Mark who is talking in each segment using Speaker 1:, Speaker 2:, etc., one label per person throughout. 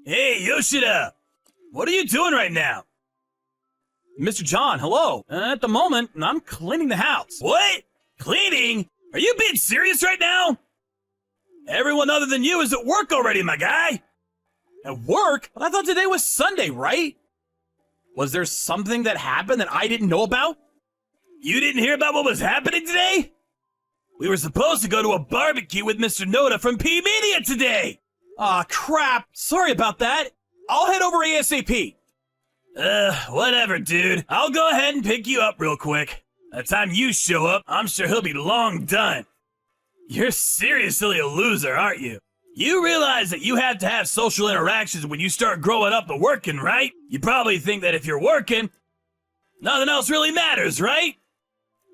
Speaker 1: Hey, Yoshida! What are you doing right now?
Speaker 2: Mr. John, hello. At the moment, I'm cleaning the house.
Speaker 1: What? Cleaning? Are you being serious right now? Everyone other than you is at work already, my guy.
Speaker 2: At work? But I thought today was Sunday, right? Was there something that happened that I didn't know about?
Speaker 1: You didn't hear about what was happening today? We were supposed to go to a barbecue with Mr. Noda from P-Media today.
Speaker 2: Aw, crap. Sorry about that. I'll head over ASAP.
Speaker 1: Whatever, dude. I'll go ahead and pick you up real quick. By the time you show up, I'm sure he'll be long done. You're seriously a loser, aren't you? You realize that you have to have social interactions when you start growing up and working, right? You probably think that if you're working, nothing else really matters, right?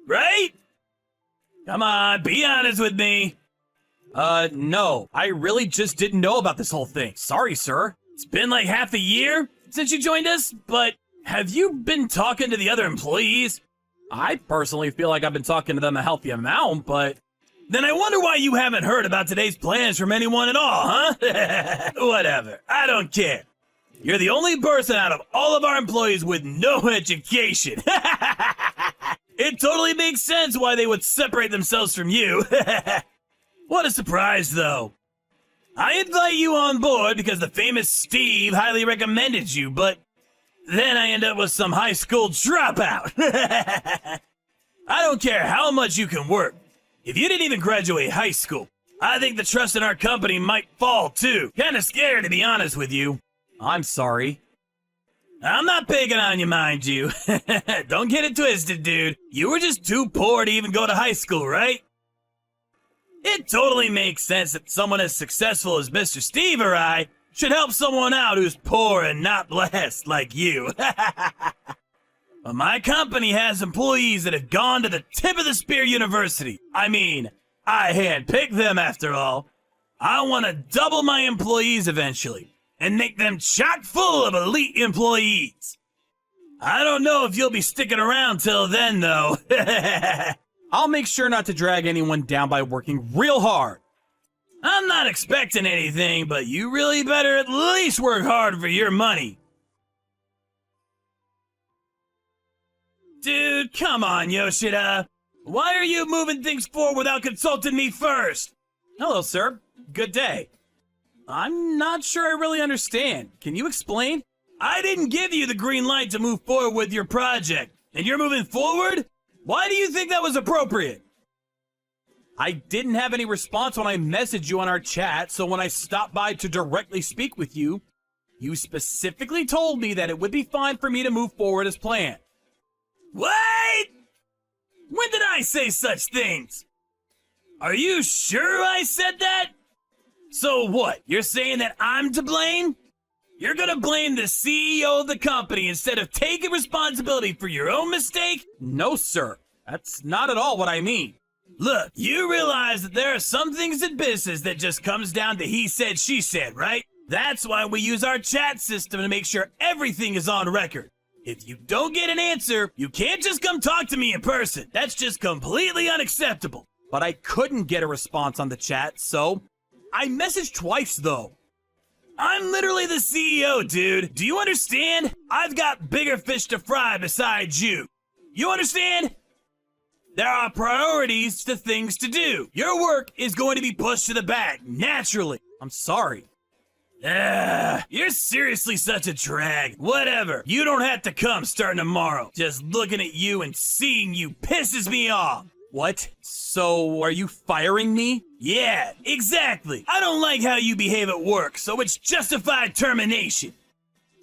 Speaker 1: Right? Come on, be honest with me.
Speaker 2: No. I really just didn't know about this whole thing. Sorry, sir.
Speaker 1: It's been like half a year since you joined us, but have you been talking to the other employees?
Speaker 2: I personally feel like I've been talking to them a healthy amount, but...
Speaker 1: Then I wonder why you haven't heard about today's plans from anyone at all, huh? Whatever. I don't care. You're the only person out of all of our employees with no education. It totally makes sense why they would separate themselves from you. What a surprise, though. I invite you on board because the famous Steve highly recommended you, but then I end up with some high school dropout. I don't care how much you can work. If you didn't even graduate high school, I think the trust in our company might fall too. Kinda scared, to be honest with you.
Speaker 2: I'm sorry.
Speaker 1: I'm not picking on you, mind you. Don't get it twisted, dude. You were just too poor to even go to high school, right? It totally makes sense that someone as successful as Mr. Steve or I should help someone out who's poor and not blessed like you. But my company has employees that have gone to the tip of the spear university. I mean, I handpicked them after all. I want to double my employees eventually and make them chock full of elite employees. I don't know if you'll be sticking around till then, though.
Speaker 2: I'll make sure not to drag anyone down by working real hard.
Speaker 1: I'm not expecting anything, but you really better at least work hard for your money. Dude, come on, Yoshida. Why are you moving things forward without consulting me first?
Speaker 2: Hello, sir. Good day. I'm not sure I really understand. Can you explain?
Speaker 1: I didn't give you the green light to move forward with your project, and you're moving forward? Why do you think that was appropriate?
Speaker 2: I didn't have any response when I messaged you on our chat, so when I stopped by to directly speak with you, you specifically told me that it would be fine for me to move forward as planned.
Speaker 1: What? When did I say such things? Are you sure I said that? So what, you're saying that I'm to blame? You're gonna blame the CEO of the company instead of taking responsibility for your own mistake?
Speaker 2: No, sir. That's not at all what I mean.
Speaker 1: Look, you realize that there are some things in business that just comes down to he said, she said, right? That's why we use our chat system to make sure everything is on record. If you don't get an answer, you can't just come talk to me in person. That's just completely unacceptable.
Speaker 2: But I couldn't get a response on the chat, so I messaged twice, though.
Speaker 1: I'm literally the CEO, dude. Do you understand? I've got bigger fish to fry besides you. You understand? There are priorities to things to do. Your work is going to be pushed to the back, naturally.
Speaker 2: I'm sorry.
Speaker 1: You're seriously such a drag. Whatever. You don't have to come starting tomorrow. Just looking at you and seeing you pisses me off.
Speaker 2: What? So, are you firing me?
Speaker 1: Yeah, exactly. I don't like how you behave at work, so it's justified termination.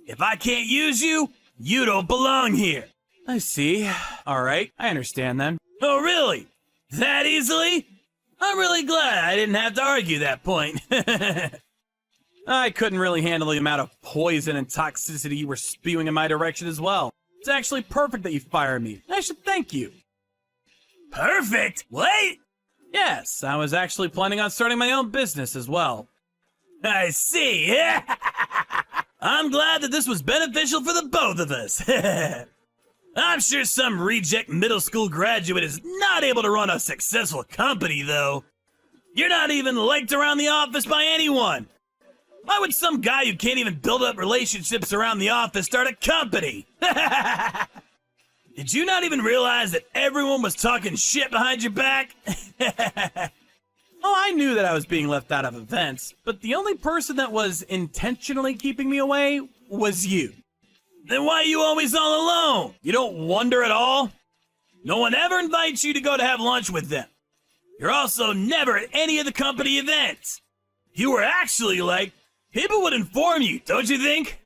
Speaker 1: If I can't use you, you don't belong here.
Speaker 2: I see. All right, I understand then.
Speaker 1: Oh, really? That easily? I'm really glad I didn't have to argue that point.
Speaker 2: I couldn't really handle the amount of poison and toxicity you were spewing in my direction as well. It's actually perfect that you fired me. I should thank you.
Speaker 1: Perfect? What?
Speaker 2: Yes, I was actually planning on starting my own business as well.
Speaker 1: I see. I'm glad that this was beneficial for the both of us. I'm sure some reject middle school graduate is not able to run a successful company, though. You're not even liked around the office by anyone. Why would some guy who can't even build up relationships around the office start a company? Did you not even realize that everyone was talking shit behind your back?
Speaker 2: Oh, I knew that I was being left out of events, but the only person that was intentionally keeping me away was you.
Speaker 1: Then why are you always all alone? You don't wonder at all? No one ever invites you to go to have lunch with them. You're also never at any of the company events. If you were actually like, people would inform you, don't you think?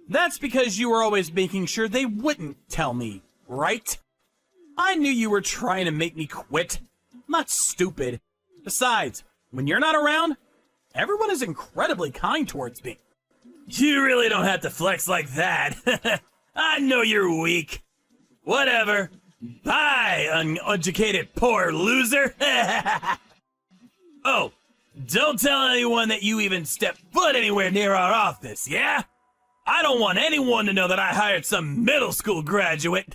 Speaker 2: That's because you were always making sure they wouldn't tell me, right? I knew you were trying to make me quit. I'm not stupid. Besides, when you're not around, everyone is incredibly kind towards me.
Speaker 1: You really don't have to flex like that. I know you're weak. Whatever. Bye, uneducated poor loser. Oh, don't tell anyone that you even stepped foot anywhere near our office, yeah? I don't want anyone to know that I hired some middle school graduate.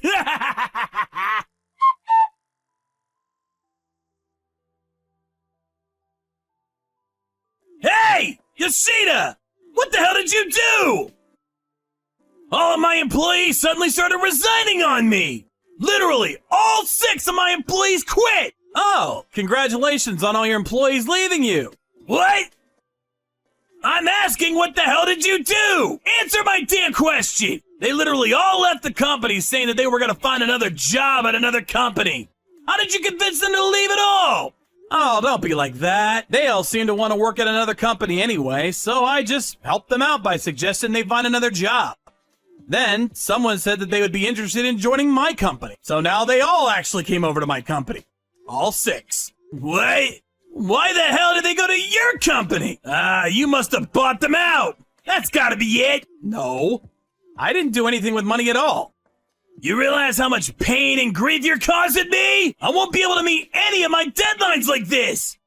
Speaker 1: Hey, Yoshida! What the hell did you do? All of my employees suddenly started resigning on me. Literally, all 6 of my employees quit.
Speaker 2: Oh, congratulations on all your employees leaving you.
Speaker 1: What? I'm asking, what the hell did you do? Answer my damn question. They literally all left the company saying that they were going to find another job at another company. How did you convince them to leave at all?
Speaker 2: Oh, don't be like that. They all seem to want to work at another company anyway, so I just helped them out by suggesting they find another job. Then, someone said that they would be interested in joining my company, so now they all actually came over to my company. All 6.
Speaker 1: What? Why the hell did they go to your company? You must have bought them out. That's gotta be it.
Speaker 2: No, I didn't do anything with money at all.
Speaker 1: You realize how much pain and grief you're causing me? I won't be able to meet any of my deadlines like this.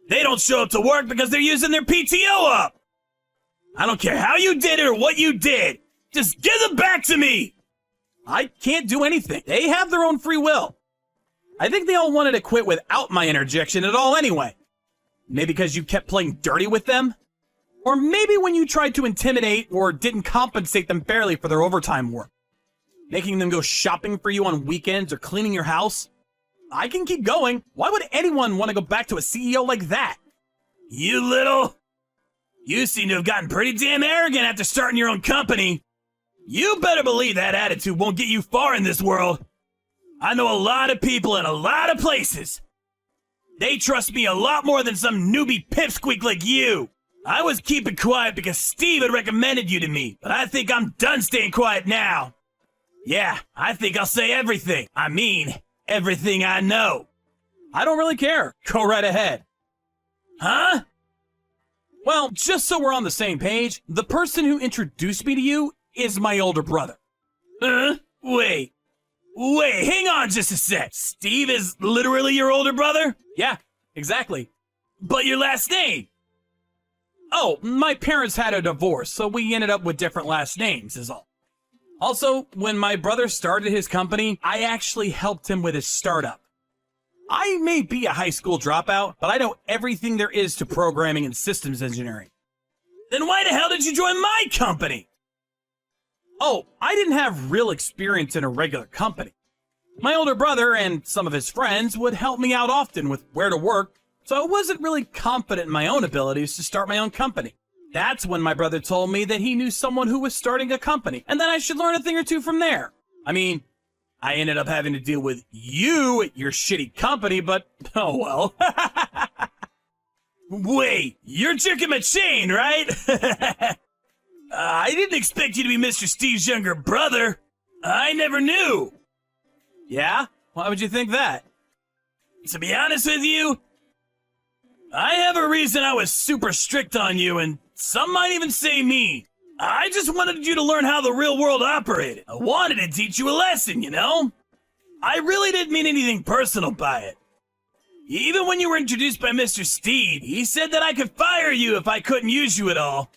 Speaker 1: They don't show up to work because they're using their PTO up. I don't care how you did it or what you did. Just give them back to me.
Speaker 2: I can't do anything. They have their own free will. I think they all wanted to quit without my interjection at all anyway. Maybe because you kept playing dirty with them? Or maybe when you tried to intimidate or didn't compensate them fairly for their overtime work. Making them go shopping for you on weekends or cleaning your house? I can keep going. Why would anyone want to go back to a CEO like that?
Speaker 1: You seem to have gotten pretty damn arrogant after starting your own company. You better believe that attitude won't get you far in this world. I know a lot of people in a lot of places. They trust me a lot more than some newbie pipsqueak like you. I was keeping quiet because Steve had recommended you to me, but I think I'm done staying quiet now. Yeah, I think I'll say everything. I mean, everything I know.
Speaker 2: I don't really care. Go right ahead.
Speaker 1: Huh?
Speaker 2: Well, just so we're on the same page, the person who introduced me to you is my older brother.
Speaker 1: Wait, hang on just a sec. Steve is literally your older brother?
Speaker 2: Yeah, exactly.
Speaker 1: But your last name?
Speaker 2: Oh, my parents had a divorce, so we ended up with different last names is all. Also, when my brother started his company, I actually helped him with his startup. I may be a high school dropout, but I know everything there is to programming and systems engineering.
Speaker 1: Then why the hell did you join my company?
Speaker 2: Oh, I didn't have real experience in a regular company. My older brother and some of his friends would help me out often with where to work, so I wasn't really confident in my own abilities to start my own company. That's when my brother told me that he knew someone who was starting a company, and that I should learn a thing or two from there. I mean, I ended up having to deal with you at your shitty company, but oh well.
Speaker 1: Wait, you're Chicken McShane, right? I didn't expect you to be Mr. Steve's younger brother. I never knew.
Speaker 2: Yeah? Why would you think that?
Speaker 1: To be honest with you, I have a reason I was super strict on you, and some might even say mean. I just wanted you to learn how the real world operated. I wanted to teach you a lesson, you know? I really didn't mean anything personal by it. Even when you were introduced by Mr. Steve, he said that I could fire you if I couldn't use you at all.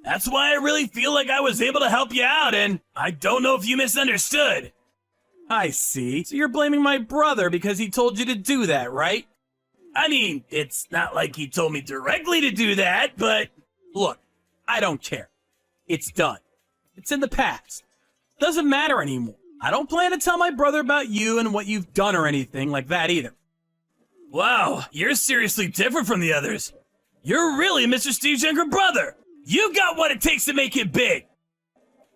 Speaker 1: That's why I really feel like I was able to help you out, and I don't know if you misunderstood.
Speaker 2: I see. So you're blaming my brother because he told you to do that, right?
Speaker 1: I mean, it's not like he told me directly to do that, but
Speaker 2: Look, I don't care. It's done. It's in the past. Doesn't matter anymore. I don't plan to tell my brother about you and what you've done or anything like that either.
Speaker 1: Wow, you're seriously different from the others. You're really Mr. Steve's younger brother. You got what it takes to make it big.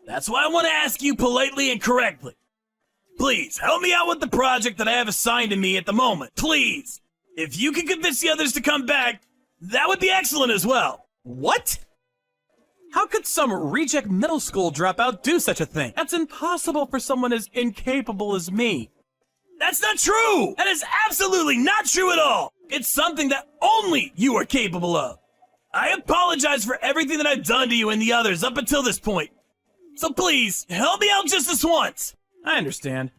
Speaker 1: That's why I want to ask you politely and correctly. Please, help me out with the project that I have assigned to me at the moment. Please. If you can convince the others to come back, that would be excellent as well.
Speaker 2: What? How could some reject middle school dropout do such a thing? That's impossible for someone as incapable as me.
Speaker 1: That's not true! That is absolutely not true at all! It's something that only you are capable of. I apologize for everything that I've done to you and the others up until this point. So please, help me out just this once.
Speaker 2: I understand.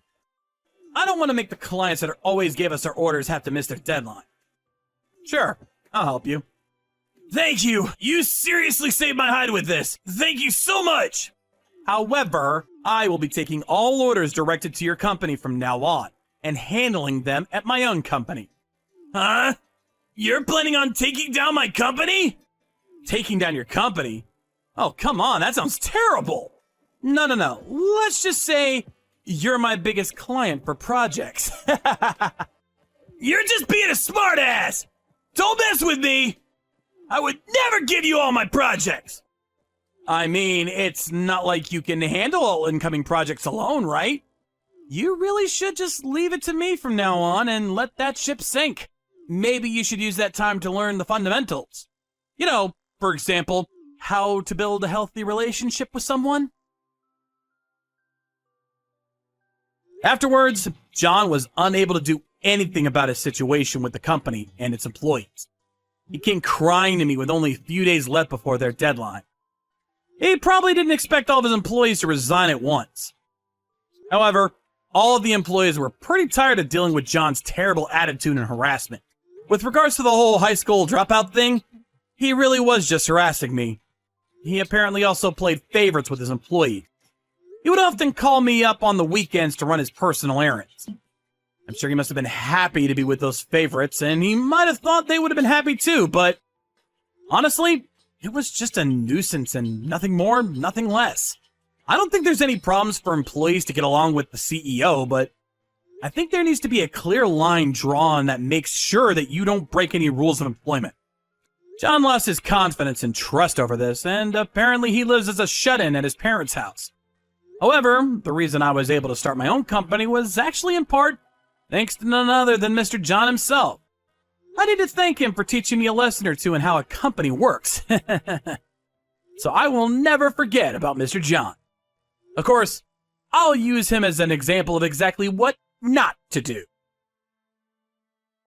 Speaker 2: I don't want to make the clients that always give us our orders have to miss their deadline. Sure, I'll help you.
Speaker 1: Thank you. You seriously saved my hide with this. Thank you so much.
Speaker 2: However, I will be taking all orders directed to your company from now on and handling them at my own company.
Speaker 1: Huh? You're planning on taking down my company?
Speaker 2: Taking down your company? Oh, come on, that sounds terrible. No. Let's just say you're my biggest client for projects.
Speaker 1: You're just being a smartass. Don't mess with me. I would never give you all my projects.
Speaker 2: I mean, it's not like you can handle all incoming projects alone, right? You really should just leave it to me from now on and let that ship sink. Maybe you should use that time to learn the fundamentals. You know, for example, how to build a healthy relationship with someone. Afterwards, John was unable to do anything about his situation with the company and its employees. He came crying to me with only a few days left before their deadline. He probably didn't expect all of his employees to resign at once. However, all of the employees were pretty tired of dealing with John's terrible attitude and harassment. With regards to the whole high school dropout thing, he really was just harassing me. He apparently also played favorites with his employees. He would often call me up on the weekends to run his personal errands. I'm sure he must have been happy to be with those favorites, and he might have thought they would have been happy too, but honestly, it was just a nuisance and nothing more, nothing less. I don't think there's any problems for employees to get along with the CEO, but I think there needs to be a clear line drawn that makes sure that you don't break any rules of employment. John lost his confidence and trust over this, and apparently he lives as a shut-in at his parents' house. However, the reason I was able to start my own company was actually in part thanks to none other than Mr. John himself. I need to thank him for teaching me a lesson or two in how a company works. So I will never forget about Mr. John. Of course, I'll use him as an example of exactly what not to do.